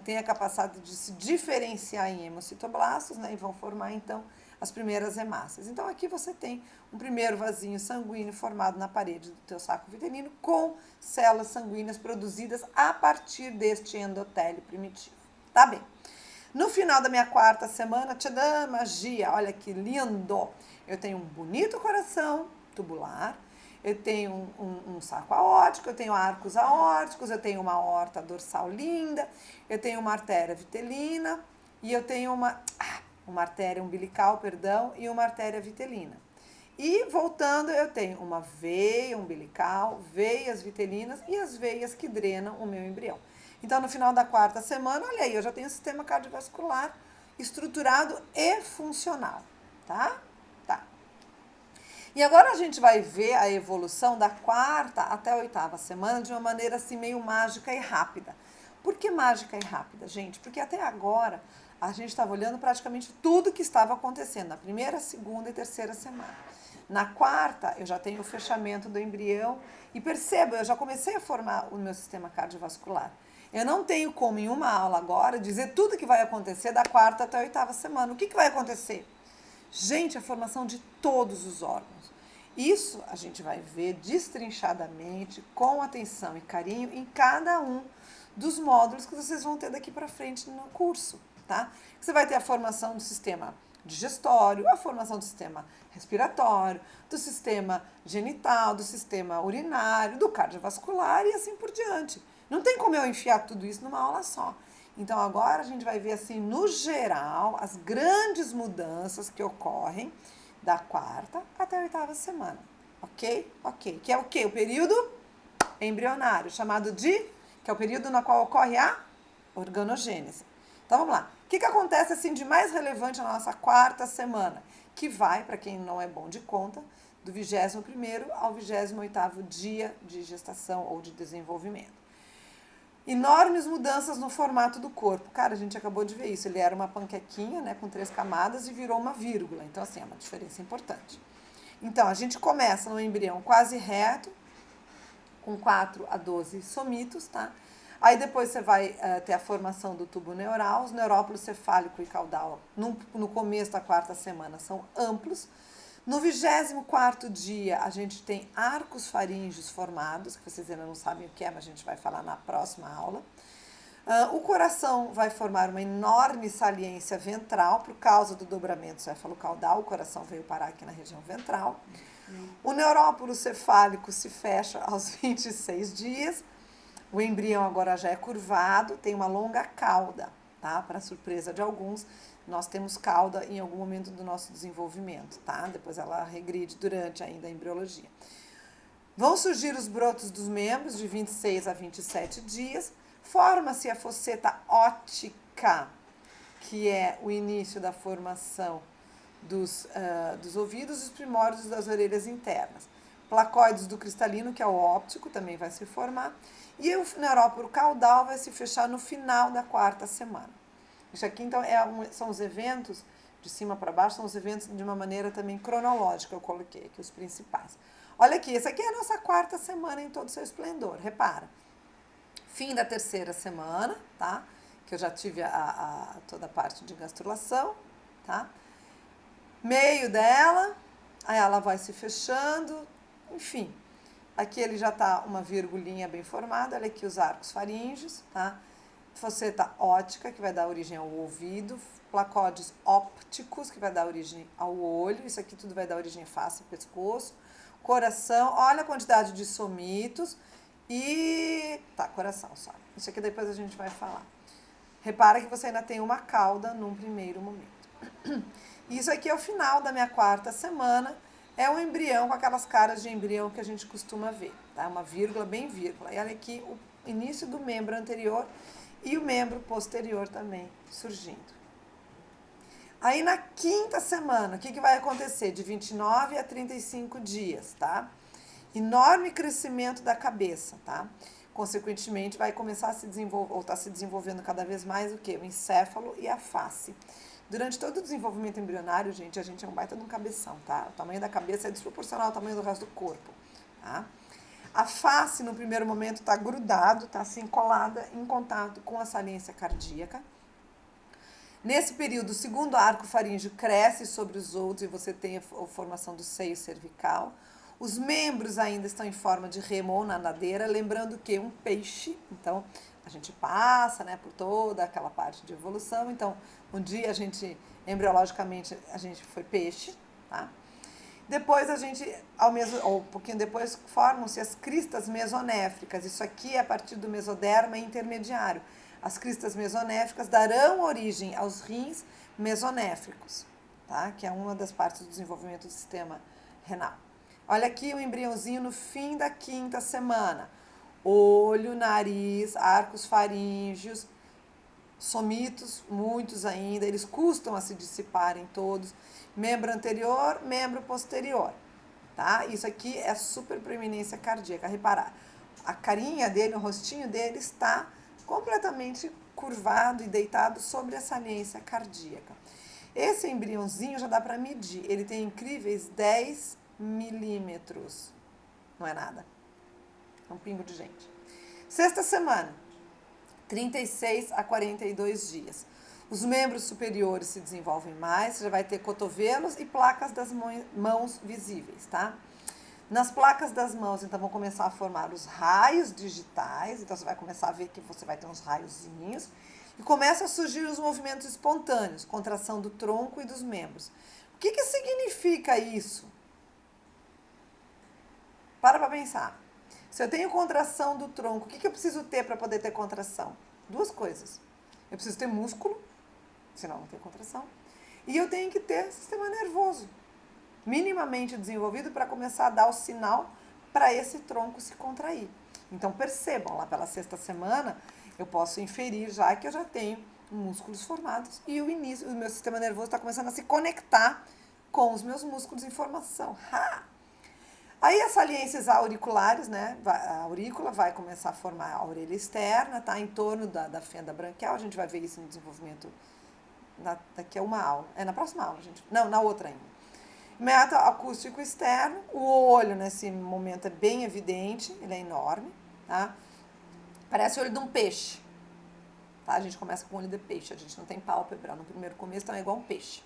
têm a capacidade de se diferenciar em hemocitoblastos, né, e vão formar então as primeiras hemácias. Então aqui você tem um primeiro vasinho sanguíneo formado na parede do teu saco vitelino com células sanguíneas produzidas a partir deste endotélio primitivo. Tá bem. No final da minha quarta semana, tchadã, magia, olha que lindo! Eu tenho um bonito coração tubular, eu tenho um saco aórtico, eu tenho arcos aórticos, eu tenho uma aorta dorsal linda, eu tenho uma artéria vitelina e eu tenho uma artéria umbilical, e uma artéria vitelina. E voltando, eu tenho uma veia umbilical, veias vitelinas e as veias que drenam o meu embrião. Então, no final da quarta semana, olha aí, eu já tenho um sistema cardiovascular estruturado e funcional, tá? Tá. E agora a gente vai ver a evolução da quarta até a oitava semana de uma maneira assim meio mágica e rápida. Por que mágica e rápida, gente? Porque até agora a gente estava olhando praticamente tudo que estava acontecendo na primeira, segunda e terceira semana. Na quarta, eu já tenho o fechamento do embrião e perceba, eu já comecei a formar o meu sistema cardiovascular. Eu não tenho como, em uma aula agora, dizer tudo que vai acontecer da quarta até a oitava semana. O que vai acontecer? Gente, a formação de todos os órgãos. Isso a gente vai ver destrinchadamente, com atenção e carinho, em cada um dos módulos que vocês vão ter daqui para frente no curso, tá? Você vai ter a formação do sistema digestório, a formação do sistema respiratório, do sistema genital, do sistema urinário, do cardiovascular e assim por diante. Não tem como eu enfiar tudo isso numa aula só. Então agora a gente vai ver assim, no geral, as grandes mudanças que ocorrem da quarta até a oitava semana. Ok? Ok. Que é o quê? O período embrionário, chamado de... que é o período no qual ocorre a organogênese. Então vamos lá. O que acontece assim de mais relevante na nossa quarta semana? Que vai, para quem não é bom de conta, do 21º ao 28º dia de gestação ou de desenvolvimento. Enormes mudanças no formato do corpo. Cara, a gente acabou de ver isso. Ele era uma panquequinha, né, com 3 camadas e virou uma vírgula. Então, assim, é uma diferença importante. Então, a gente começa no embrião quase reto, com 4 a 12 somitos, tá? Aí depois você vai ter a formação do tubo neural. Os neurópolos cefálico e caudal, no começo da quarta semana, são amplos. No 24º dia, a gente tem arcos faríngeos formados, que vocês ainda não sabem o que é, mas a gente vai falar na próxima aula. O coração vai formar uma enorme saliência ventral, por causa do dobramento céfalo-caudal, o coração veio parar aqui na região ventral. O neurópolo cefálico se fecha aos 26 dias. O embrião agora já é curvado, tem uma longa cauda, tá? Para surpresa de alguns, nós temos cauda em algum momento do nosso desenvolvimento, tá? Depois ela regride durante ainda a embriologia. Vão surgir os brotos dos membros de 26 a 27 dias, forma-se a fosseta ótica, que é o início da formação dos ouvidos e os primórdios das orelhas internas. Placóides do cristalino, que é o óptico, também vai se formar. E o neuróporo caudal vai se fechar no final da 4ª semana. Isso aqui, então, são os eventos, de cima para baixo, são os eventos de uma maneira também cronológica, eu coloquei aqui os principais. Olha aqui, essa aqui é a nossa 4ª semana em todo o seu esplendor, repara. Fim da 3ª semana, tá? Que eu já tive toda a parte de gastrulação, tá? Meio dela, aí ela vai se fechando, enfim. Aqui ele já tá uma virgulinha bem formada, olha aqui os arcos faríngeos, tá? Fosseta ótica, que vai dar origem ao ouvido, placóides ópticos, que vai dar origem ao olho, isso aqui tudo vai dar origem à face e pescoço, coração, olha a quantidade de somitos e... tá, coração só. Isso aqui depois a gente vai falar. Repara que você ainda tem uma cauda num primeiro momento. Isso aqui é o final da minha 4ª semana. É um embrião com aquelas caras de embrião que a gente costuma ver, tá? Uma vírgula, bem vírgula. E olha aqui o início do membro anterior e o membro posterior também surgindo. Aí na 5ª semana, o que vai acontecer? De 29 a 35 dias, tá? Enorme crescimento da cabeça, tá? Consequentemente, vai começar a se desenvolver, ou está se desenvolvendo cada vez mais o quê? O encéfalo e a face. Durante todo o desenvolvimento embrionário, gente, a gente é um baita de um cabeção, tá? O tamanho da cabeça é desproporcional ao tamanho do resto do corpo, tá? A face, no primeiro momento, está grudado, está assim, colada em contato com a saliência cardíaca. Nesse período, o segundo arco faríngeo cresce sobre os outros e você tem a formação do seio cervical. Os membros ainda estão em forma de remo ou nadadeira, lembrando que um peixe, então a gente passa, né, por toda aquela parte de evolução. Então, um dia a gente, embriologicamente, a gente foi peixe, tá? Depois a gente, ou um pouquinho depois, formam-se as cristas mesonéfricas. Isso aqui é a partir do mesoderma intermediário. As cristas mesonéfricas darão origem aos rins mesonéfricos, tá? Que é uma das partes do desenvolvimento do sistema renal. Olha aqui o embriãozinho no fim da 5ª semana. Olho, nariz, arcos faríngeos, somitos, muitos ainda, eles custam a se dissiparem todos. Membro anterior, membro posterior, tá? Isso aqui é super proeminência cardíaca. Reparar, a carinha dele, o rostinho dele está completamente curvado e deitado sobre a saliência cardíaca. Esse embriãozinho já dá para medir, ele tem incríveis 10 milímetros. Não é nada. É um pingo de gente. 6ª semana, 36 a 42 dias. Os membros superiores se desenvolvem mais, você já vai ter cotovelos e placas das mãos visíveis, tá? Nas placas das mãos, então, vão começar a formar os raios digitais, então você vai começar a ver que você vai ter uns raiozinhos, e começam a surgir os movimentos espontâneos, contração do tronco e dos membros. O que significa isso? Para pensar. Se eu tenho contração do tronco, o que eu preciso ter para poder ter contração? 2 coisas. Eu preciso ter músculo, senão não tem contração. E eu tenho que ter sistema nervoso minimamente desenvolvido para começar a dar o sinal para esse tronco se contrair. Então percebam, lá pela 6ª semana, eu posso inferir já que eu já tenho músculos formados e o meu sistema nervoso está começando a se conectar com os meus músculos em formação. Ha! Aí as saliências auriculares, né? A aurícula vai começar a formar a orelha externa, tá? Em torno da fenda branquial. A gente vai ver isso no desenvolvimento daqui a uma aula. É na próxima aula, gente. Não, na outra ainda. Meato acústico externo. O olho nesse momento é bem evidente, ele é enorme, tá? Parece o olho de um peixe. Tá? A gente começa com o olho de peixe, a gente não tem pálpebra no primeiro começo, então é igual um peixe.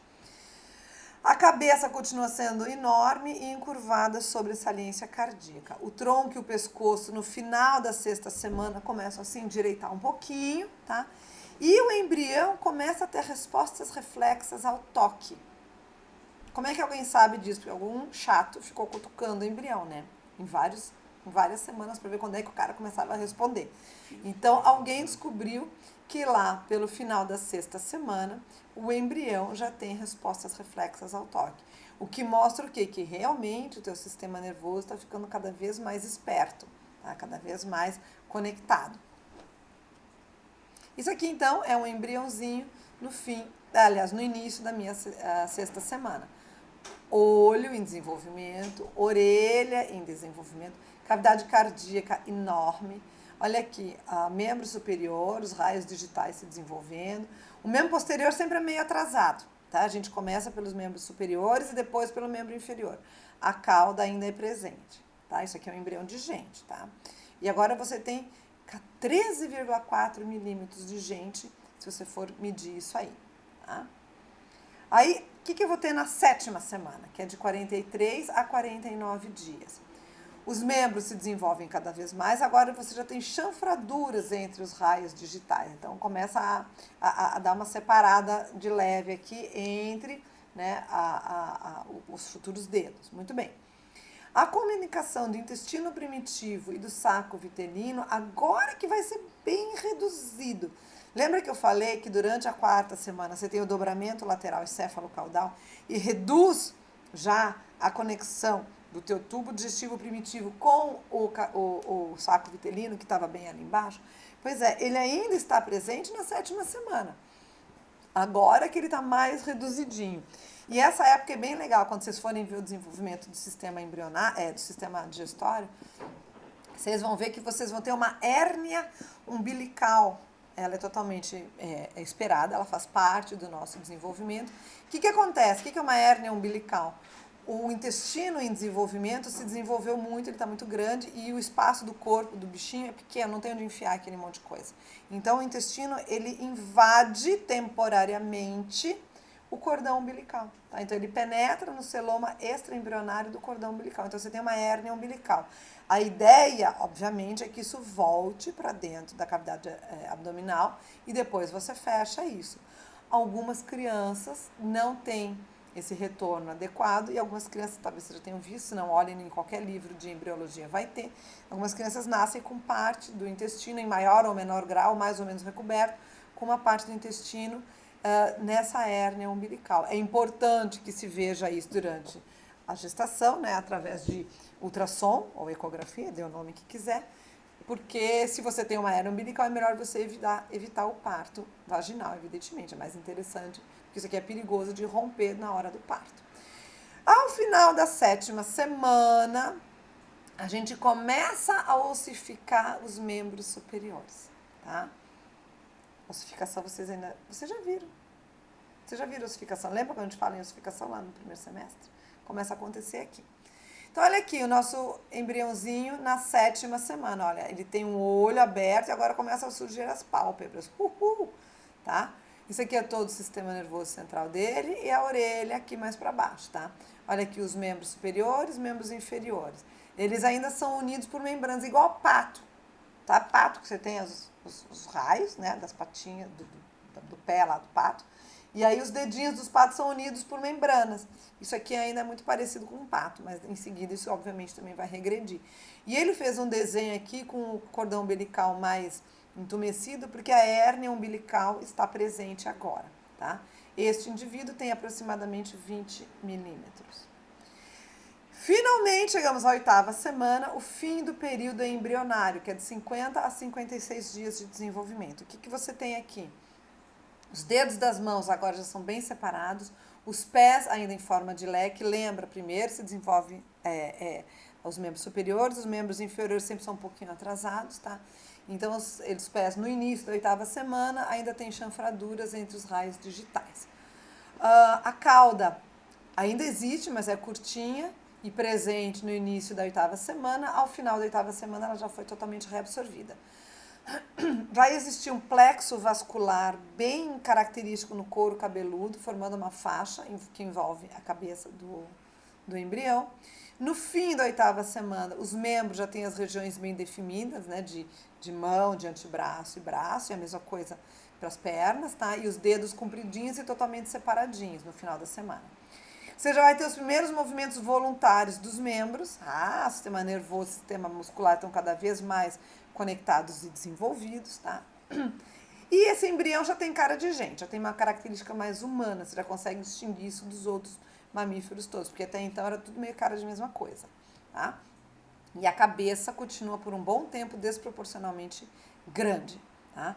A cabeça continua sendo enorme e encurvada sobre a saliência cardíaca. O tronco e o pescoço, no final da 6ª semana, começam a se endireitar um pouquinho, tá? E o embrião começa a ter respostas reflexas ao toque. Como é que alguém sabe disso? Porque algum chato ficou cutucando o embrião, né? Em vários várias semanas para ver quando é que o cara começava a responder. Então, alguém descobriu que lá, pelo final da sexta semana, o embrião já tem respostas reflexas ao toque. O que mostra o quê? Que realmente o teu sistema nervoso está ficando cada vez mais esperto, tá? Cada vez mais conectado. Isso aqui, então, é um embriãozinho no início da minha sexta semana. Olho em desenvolvimento, orelha em desenvolvimento, cavidade cardíaca enorme. Olha aqui, membro superior, os raios digitais se desenvolvendo. O membro posterior sempre é meio atrasado, tá? A gente começa pelos membros superiores e depois pelo membro inferior. A cauda ainda é presente, tá? Isso aqui é um embrião de gente, tá? E agora você tem 13,4 milímetros de gente, se você for medir isso aí, tá? Aí, o que eu vou ter na sétima semana, que é de 43 a 49 dias? Os membros se desenvolvem cada vez mais, agora você já tem chanfraduras entre os raios digitais. Então, começa a dar uma separada de leve aqui entre, né, os futuros dedos. Muito bem. A comunicação do intestino primitivo e do saco vitelino agora que vai ser bem reduzido. Lembra que eu falei que durante a quarta semana você tem o dobramento lateral encéfalo-caudal e reduz já a conexão do teu tubo digestivo primitivo com o saco vitelino, que estava bem ali embaixo? Pois é, ele ainda está presente na sétima semana. Agora que ele está mais reduzidinho. E essa época é bem legal, quando vocês forem ver o desenvolvimento do sistema embrionário, do sistema digestório, vocês vão ver que vocês vão ter uma hérnia umbilical. Ela é totalmente esperada, ela faz parte do nosso desenvolvimento. O que acontece? O que é uma hérnia umbilical? O intestino em desenvolvimento se desenvolveu muito, ele está muito grande e o espaço do corpo do bichinho é pequeno, não tem onde enfiar aquele monte de coisa. Então, o intestino, ele invade temporariamente o cordão umbilical. Tá? Então, ele penetra no celoma extraembrionário do cordão umbilical. Então, você tem uma hérnia umbilical. A ideia, obviamente, é que isso volte para dentro da cavidade abdominal e depois você fecha isso. Algumas crianças não têm esse retorno adequado e algumas crianças, talvez vocês já tenham visto, se não olhem em qualquer livro de embriologia, vai ter. Algumas crianças nascem com parte do intestino em maior ou menor grau, mais ou menos recoberto, com uma parte do intestino nessa hérnia umbilical. É importante que se veja isso durante a gestação, né, através de ultrassom ou ecografia, dê o nome que quiser, porque se você tem uma hérnia umbilical é melhor você evitar o parto vaginal, evidentemente, é mais interessante, porque isso aqui é perigoso de romper na hora do parto. Ao final da sétima semana, a gente começa a ossificar os membros superiores, tá? Ossificação vocês já viram. Vocês já viram ossificação? Lembra quando a gente fala em ossificação lá no primeiro semestre? Começa a acontecer aqui. Então, olha aqui, o nosso embriãozinho na sétima semana. Olha, ele tem um olho aberto e agora começam a surgir as pálpebras. Tá? Isso aqui é todo o sistema nervoso central dele e a orelha aqui mais para baixo, tá? Olha aqui os membros superiores, membros inferiores. Eles ainda são unidos por membranas, igual pato, tá? Pato, que você tem os raios, né, das patinhas, do pé lá do pato. E aí os dedinhos dos patos são unidos por membranas. Isso aqui ainda é muito parecido com um pato, mas em seguida isso obviamente também vai regredir. E ele fez um desenho aqui com o cordão umbilical mais entumecido, porque a hérnia umbilical está presente agora, tá? Este indivíduo tem aproximadamente 20 milímetros. Finalmente chegamos à oitava semana, o fim do período embrionário, que é de 50 a 56 dias de desenvolvimento. O que você tem aqui? Os dedos das mãos agora já são bem separados, os pés ainda em forma de leque. Lembra, primeiro se desenvolve os membros superiores, os membros inferiores sempre são um pouquinho atrasados, tá? Então, os pés no início da oitava semana ainda tem chanfraduras entre os raios digitais. A cauda ainda existe, mas é curtinha e presente no início da oitava semana. Ao final da oitava semana, ela já foi totalmente reabsorvida. Vai existir um plexo vascular bem característico no couro cabeludo, formando uma faixa que envolve a cabeça do embrião. No fim da oitava semana, os membros já têm as regiões bem definidas, né, de mão, de antebraço e braço, e a mesma coisa para as pernas, tá? E os dedos compridinhos e totalmente separadinhos no final da semana. Você já vai ter os primeiros movimentos voluntários dos membros. O sistema nervoso, o sistema muscular estão cada vez mais conectados e desenvolvidos, tá? E esse embrião já tem cara de gente, já tem uma característica mais humana, você já consegue distinguir isso dos outros mamíferos todos, porque até então era tudo meio cara de mesma coisa, tá? E a cabeça continua por um bom tempo desproporcionalmente grande, tá?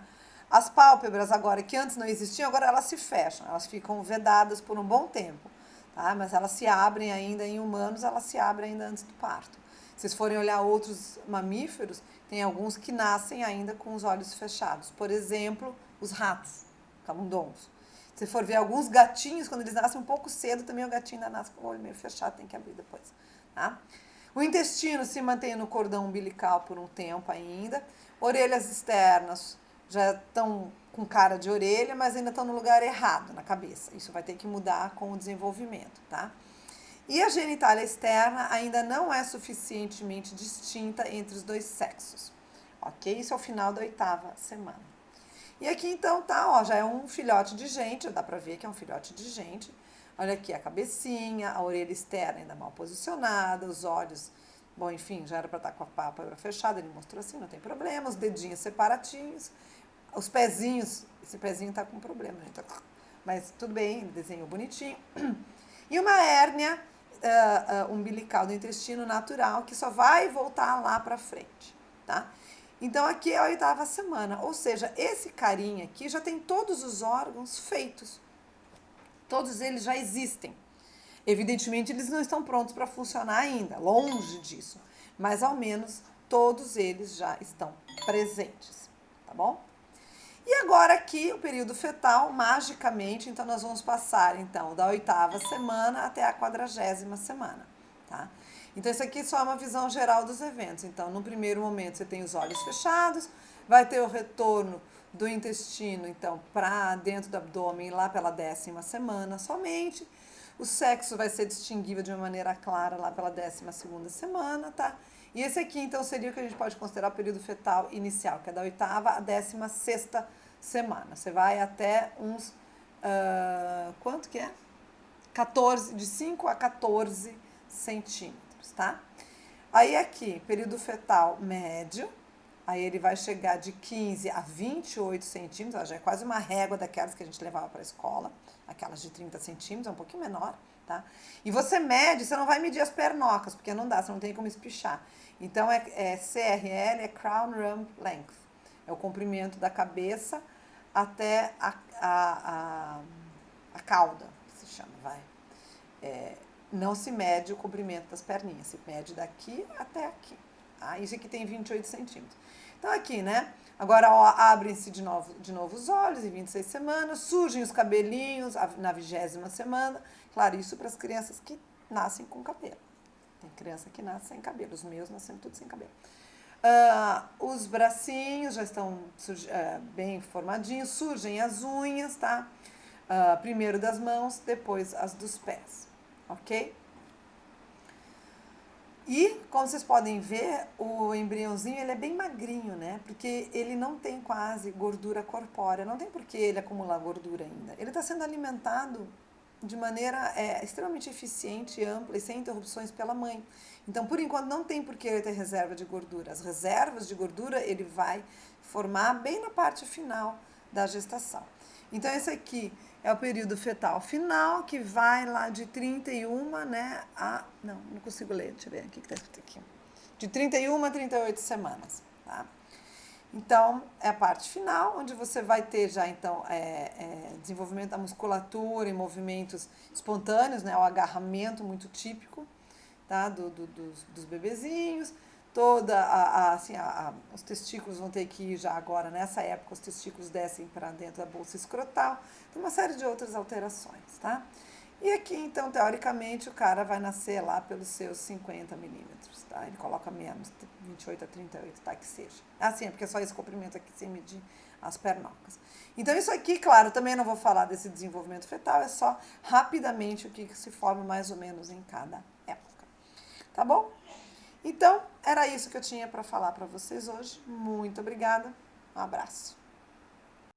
As pálpebras agora, que antes não existiam, agora elas se fecham, elas ficam vedadas por um bom tempo, tá? Mas elas se abrem ainda em humanos, elas se abrem ainda antes do parto. Se vocês forem olhar outros mamíferos, tem alguns que nascem ainda com os olhos fechados. Por exemplo, os ratos, camundongos. Se for ver alguns gatinhos, quando eles nascem um pouco cedo, também o gatinho ainda nasce com o olho meio fechado, tem que abrir depois, tá? O intestino se mantém no cordão umbilical por um tempo ainda. Orelhas externas já estão com cara de orelha, mas ainda estão no lugar errado, na cabeça. Isso vai ter que mudar com o desenvolvimento, tá? E a genitália externa ainda não é suficientemente distinta entre os dois sexos, ok? Isso é o final da 8ª semana. E aqui então tá, ó, já é um filhote de gente, dá pra ver que é um filhote de gente. Olha aqui a cabecinha, a orelha externa ainda mal posicionada, os olhos, bom, enfim, já era pra estar com a pálpebra fechada, ele mostrou assim, não tem problema, os dedinhos separatinhos, os pezinhos, esse pezinho tá com problema, gente, mas tudo bem, ele desenhou bonitinho. E uma hérnia umbilical do intestino natural, que só vai voltar lá para frente, tá? Então, aqui é a 8ª semana, ou seja, esse carinha aqui já tem todos os órgãos feitos. Todos eles já existem. Evidentemente, eles não estão prontos para funcionar ainda, longe disso, mas ao menos todos eles já estão presentes, tá bom? E agora aqui, o período fetal, magicamente, então nós vamos passar, então, da 8ª semana até a 40ª semana, tá? Então, isso aqui só é uma visão geral dos eventos. Então, no primeiro momento, você tem os olhos fechados, vai ter o retorno do intestino, então, para dentro do abdômen, lá pela 10ª semana somente. O sexo vai ser distinguível de uma maneira clara lá pela 12ª semana, tá? E esse aqui, então, seria o que a gente pode considerar o período fetal inicial, que é da 8ª à 16ª semana. Você vai até uns, quanto que é? 14, de 5 a 14 centímetros, tá? Aí aqui, período fetal médio, aí ele vai chegar de 15 a 28 centímetros, já é quase uma régua daquelas que a gente levava para a escola, aquelas de 30 centímetros, é um pouquinho menor, tá? E você mede, você não vai medir as pernocas, porque não dá, você não tem como espichar. Então, CRL, é Crown Rump Length, é o comprimento da cabeça até a cauda, que se chama, vai. Não se mede o comprimento das perninhas, se mede daqui até aqui. Tá? Isso aqui tem 28 centímetros. Então, aqui, né? Agora, abrem-se de novo os olhos em 26 semanas, surgem os cabelinhos na 20ª semana. Claro, isso para as crianças que nascem com cabelo. Tem criança que nasce sem cabelo, os meus nascem tudo sem cabelo. Os bracinhos já estão bem formadinhos, surgem as unhas, tá? Primeiro das mãos, depois as dos pés, ok? E, como vocês podem ver, o embriãozinho ele é bem magrinho, né? Porque ele não tem quase gordura corpórea, não tem por que ele acumular gordura ainda. Ele está sendo alimentado de maneira extremamente eficiente, ampla e sem interrupções pela mãe. Então, por enquanto, não tem por que ele ter reserva de gordura. As reservas de gordura ele vai formar bem na parte final da gestação. Então, esse aqui é o período fetal final, que vai lá de 31, né, não consigo ler, deixa eu ver, o que está escrito aqui. De 31 a 38 semanas, tá? Então, é a parte final, onde você vai ter já, então, desenvolvimento da musculatura e movimentos espontâneos, né, o agarramento muito típico, tá, dos bebezinhos, os testículos vão ter que ir já agora, nessa época, os testículos descem para dentro da bolsa escrotal, tem uma série de outras alterações, tá? E aqui, então, teoricamente, o cara vai nascer lá pelos seus 50 milímetros, tá? Ele coloca menos, 28 a 38, tá? Que seja. Assim, é porque é só esse comprimento aqui sem medir as pernocas. Então, isso aqui, claro, também não vou falar desse desenvolvimento fetal, é só rapidamente o que se forma mais ou menos em cada época. Tá bom? Então, era isso que eu tinha para falar para vocês hoje. Muito obrigada. Um abraço.